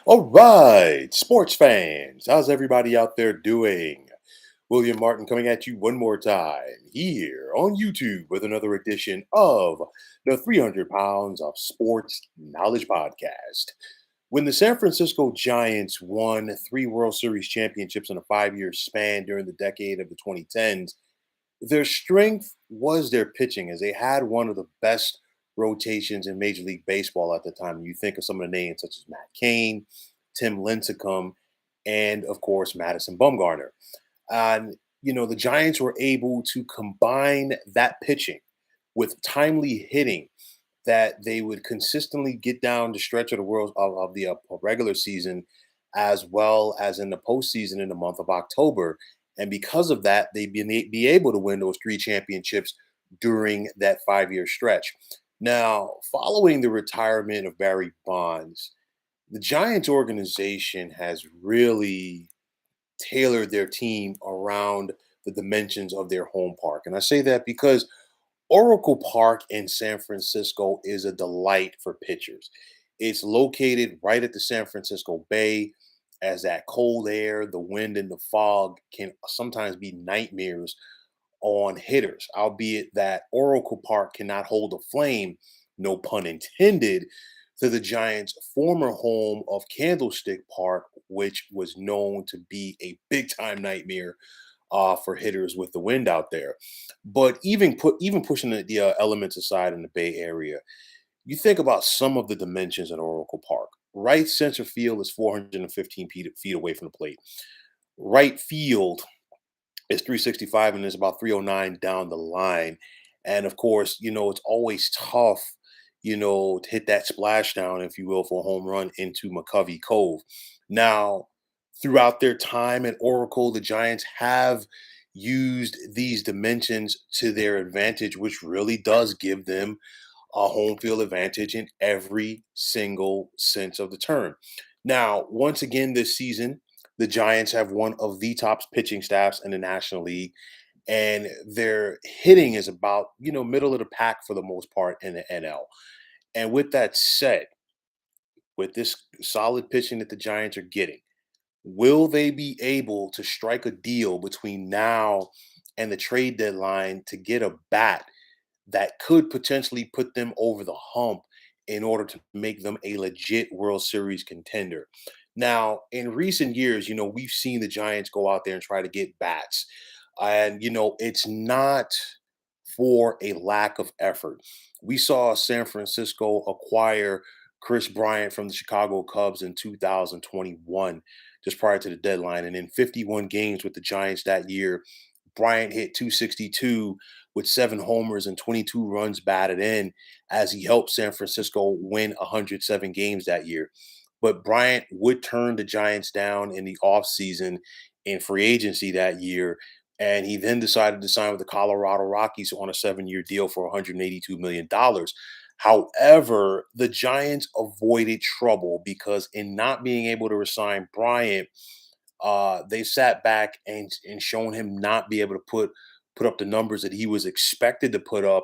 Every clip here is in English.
All right, sports fans, how's everybody out there doing? William Martin coming at you one more time here on YouTube with another edition of the 300 Pounds of Sports Knowledge Podcast. When the San Francisco Giants won three World Series championships in a 5 year span during the decade of the 2010s, their strength was their pitching, as they had one of the best rotations in Major League Baseball at the time. You think of some of the names such as Matt Cain, Tim Lincecum, and of course Madison Bumgarner. And the Giants were able to combine that pitching with timely hitting that they would consistently get down the stretch of the world of the regular season, as well as in the postseason in the month of October. And because of that, they'd be able to win those three championships during that 5 year stretch. Now, following the retirement of Barry Bonds, the Giants organization has really tailored their team around the dimensions of their home park. And I say that because Oracle Park in San Francisco is a delight for pitchers. It's located right at the San Francisco Bay, as that cold air, the wind, and the fog can sometimes be nightmares on hitters, albeit that Oracle Park cannot hold a flame, no pun intended, to the Giants' former home of Candlestick Park, which was known to be a big time nightmare for hitters with the wind out there. But even pushing the elements aside in the Bay Area, you think about some of the dimensions at Oracle Park. Right center field is 415 feet away from the plate. Right field is 365 and it's about 309 down the line. And of course, it's always tough, to hit that splashdown, if you will, for a home run into McCovey Cove. Now, throughout their time at Oracle, the Giants have used these dimensions to their advantage, which really does give them a home field advantage in every single sense of the term. Now, once again this season, the Giants have one of the top pitching staffs in the National League, and their hitting is about, middle of the pack for the most part in the NL. And with that said, with this solid pitching that the Giants are getting, will they be able to strike a deal between now and the trade deadline to get a bat that could potentially put them over the hump in order to make them a legit World Series contender? Now, in recent years, we've seen the Giants go out there and try to get bats. And, it's not for a lack of effort. We saw San Francisco acquire Chris Bryant from the Chicago Cubs in 2021, just prior to the deadline. And in 51 games with the Giants that year, Bryant hit 262 with seven homers and 22 runs batted in as he helped San Francisco win 107 games that year. But Bryant would turn the Giants down in the offseason in free agency that year. And he then decided to sign with the Colorado Rockies on a 7 year deal for $182 million. However, the Giants avoided trouble because in not being able to resign Bryant, they sat back and shown him not be able to put up the numbers that he was expected to put up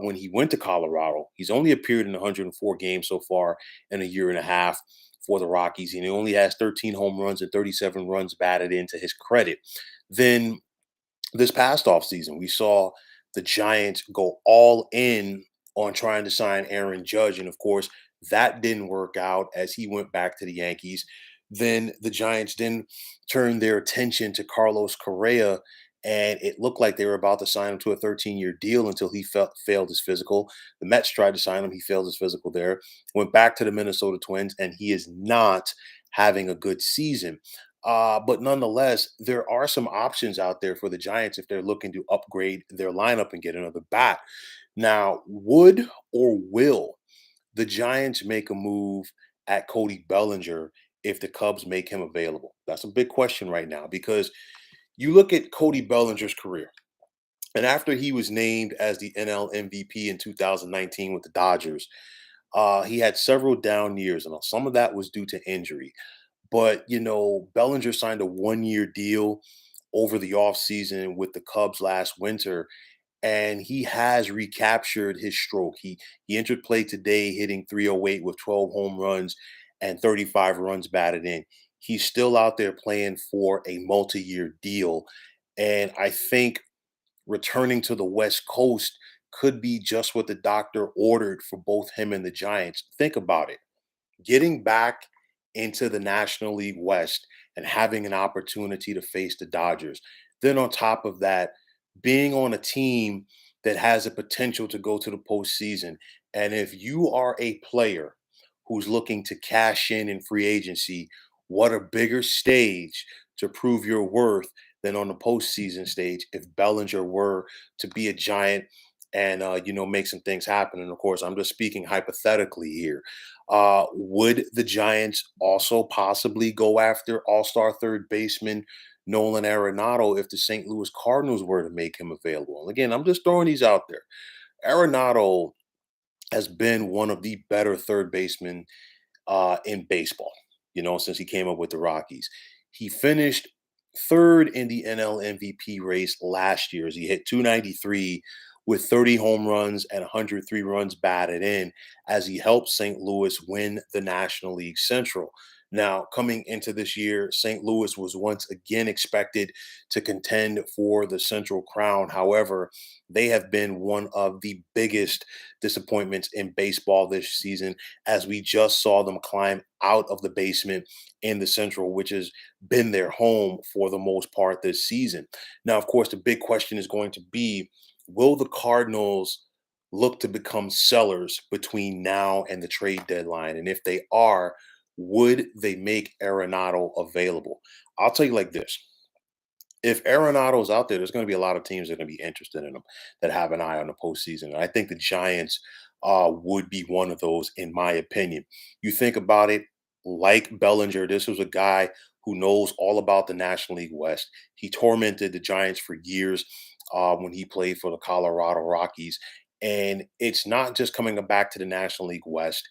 when he went to Colorado. He's only appeared in 104 games so far in a year and a half for the Rockies, and he only has 13 home runs and 37 runs batted into his credit. Then this past offseason, we saw the Giants go all in on trying to sign Aaron Judge. And of course, that didn't work out as he went back to the Yankees. Then the Giants then turned their attention to Carlos Correa, and it looked like they were about to sign him to a 13-year deal until he failed his physical. The Mets tried to sign him. He failed his physical there. Went back to the Minnesota Twins, and he is not having a good season. But nonetheless, there are some options out there for the Giants if they're looking to upgrade their lineup and get another bat. Now, would or will the Giants make a move at Cody Bellinger if the Cubs make him available? That's a big question right now because you look at Cody Bellinger's career, and after he was named as the NL MVP in 2019 with the Dodgers, he had several down years, and some of that was due to injury. But, Bellinger signed a 1 year deal over the offseason with the Cubs last winter, and he has recaptured his stroke. He entered play today hitting 308 with 12 home runs and 35 runs batted in. He's still out there playing for a multi-year deal. And I think returning to the West Coast could be just what the doctor ordered for both him and the Giants. Think about it, getting back into the National League West and having an opportunity to face the Dodgers. Then on top of that, being on a team that has a potential to go to the postseason. And if you are a player who's looking to cash in free agency, what a bigger stage to prove your worth than on the postseason stage if Bellinger were to be a Giant and make some things happen. And of course, I'm just speaking hypothetically here. Would the Giants also possibly go after All-Star third baseman Nolan Arenado if the St. Louis Cardinals were to make him available? And again, I'm just throwing these out there. Arenado has been one of the better third basemen in baseball, since he came up with the Rockies. He finished third in the NL MVP race last year as he hit 293 with 30 home runs and 103 runs batted in as he helped St. Louis win the National League Central. Now, coming into this year, St. Louis was once again expected to contend for the Central Crown. However, they have been one of the biggest disappointments in baseball this season, as we just saw them climb out of the basement in the Central, which has been their home for the most part this season. Now, of course, the big question is going to be, will the Cardinals look to become sellers between now and the trade deadline? And if they are, would they make Arenado available? I'll tell you like this. If Arenado's out there, there's going to be a lot of teams that are going to be interested in him that have an eye on the postseason. And I think the Giants would be one of those, in my opinion. You think about it, like Bellinger, this was a guy who knows all about the National League West. He tormented the Giants for years when he played for the Colorado Rockies. And it's not just coming back to the National League West.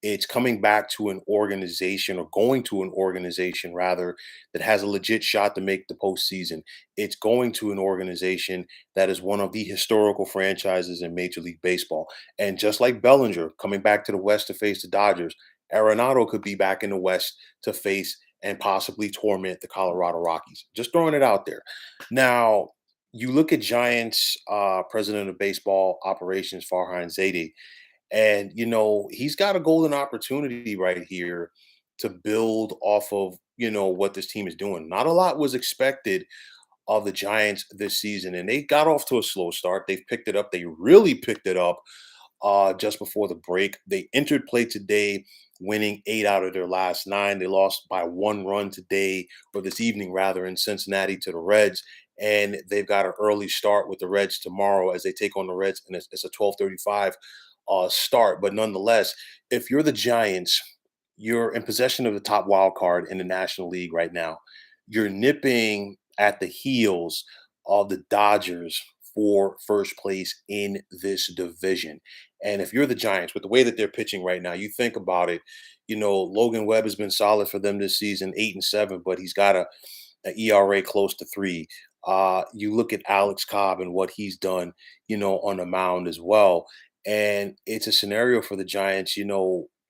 It's coming back to an organization, or going to an organization rather, that has a legit shot to make the postseason. It's going to an organization that is one of the historical franchises in Major League Baseball. And just like Bellinger coming back to the West to face the Dodgers, Arenado could be back in the West to face and possibly torment the Colorado Rockies. Just throwing it out there. Now, you look at Giants president of baseball operations, Farhan Zaidi, and, he's got a golden opportunity right here to build off of, what this team is doing. Not a lot was expected of the Giants this season, and they got off to a slow start. They've picked it up. They really picked it up just before the break. They entered play today, winning 8 out of their last 9. They lost by 1 run today, or this evening rather, in Cincinnati to the Reds. And they've got an early start with the Reds tomorrow as they take on the Reds, and it's a 12:35 start. But nonetheless, if you're the Giants, you're in possession of the top wild card in the National League right now. You're nipping at the heels of the Dodgers for first place in this division. And if you're the Giants, with the way that they're pitching right now, you think about it, Logan Webb has been solid for them this season, 8-7, but he's got a ERA close to 3. You look at Alex Cobb and what he's done, on the mound as well. And it's a scenario for the Giants, you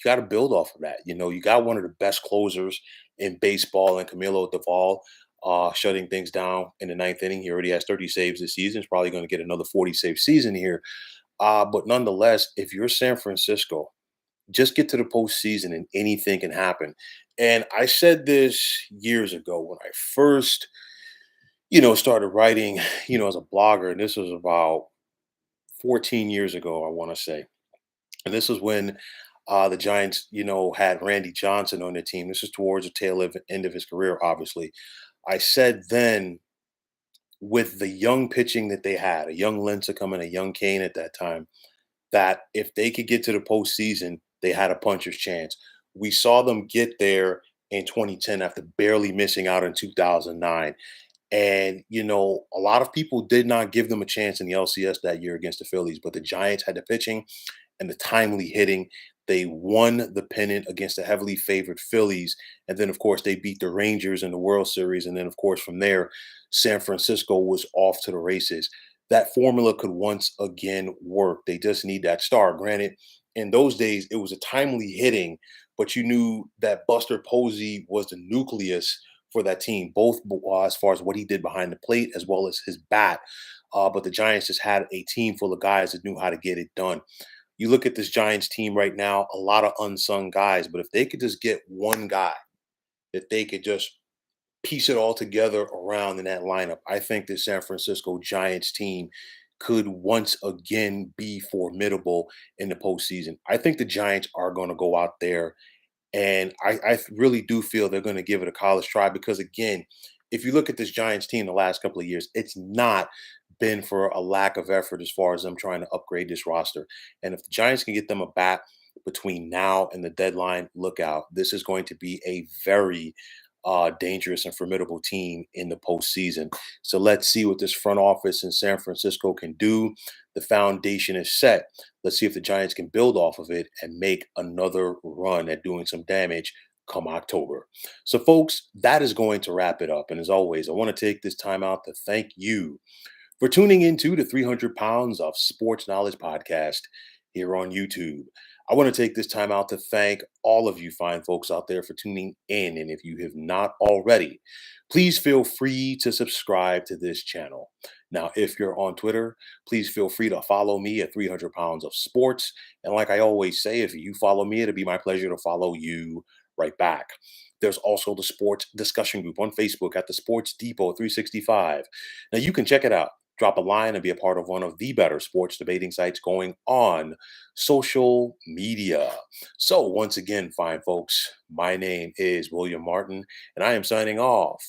got to build off of that. You got one of the best closers in baseball, and Camilo Duvall shutting things down in the ninth inning. He already has 30 saves this season. He's probably going to get another 40 save season here. But nonetheless, if you're San Francisco, just get to the postseason and anything can happen. And I said this years ago when I first, started writing, as a blogger, and this was about 14 years ago, I want to say. And this was when the Giants, had Randy Johnson on their team. This is towards the end of his career, obviously. I said then, with the young pitching that they had, a young Lincecum coming, a young Kane at that time, that if they could get to the postseason, they had a puncher's chance. We saw them get there in 2010 after barely missing out in 2009. And, a lot of people did not give them a chance in the LCS that year against the Phillies, but the Giants had the pitching and the timely hitting. They won the pennant against the heavily favored Phillies. And then, of course, they beat the Rangers in the World Series. And then, of course, from there, San Francisco was off to the races. That formula could once again work. They just need that star. Granted, in those days, it was a timely hitting but you knew that Buster Posey was the nucleus for that team, both as far as what he did behind the plate as well as his bat. But the Giants just had a team full of guys that knew how to get it done. You look at this Giants team right now, a lot of unsung guys, but if they could just get one guy that they could just piece it all together around in that lineup, I think the San Francisco Giants team could once again be formidable in the postseason. I think the Giants are going to go out there, and I really do feel they're going to give it a college try because, again, if you look at this Giants team the last couple of years, it's not been for a lack of effort as far as them trying to upgrade this roster. And if the Giants can get them a bat between now and the deadline, look out. This is going to be a very dangerous and formidable team in the postseason. So let's see what this front office in San Francisco can do. The foundation is set. Let's see if the Giants can build off of it and make another run at doing some damage come October. So, folks, that is going to wrap it up. And as always, I want to take this time out to thank you for tuning into the 300 Pounds of Sports Knowledge podcast here on YouTube. I want to take this time out to thank all of you fine folks out there for tuning in. And if you have not already, please feel free to subscribe to this channel. Now, if you're on Twitter, please feel free to follow me at 300 Pounds of Sports. And like I always say, if you follow me, it'll be my pleasure to follow you right back. There's also the sports discussion group on Facebook at the Sports Depot 365. Now, you can check it out. Drop a line and be a part of one of the better sports debating sites going on social media. So, once again, fine folks, my name is William Martin, and I am signing off.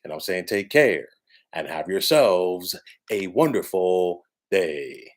And I'm saying take care and have yourselves a wonderful day.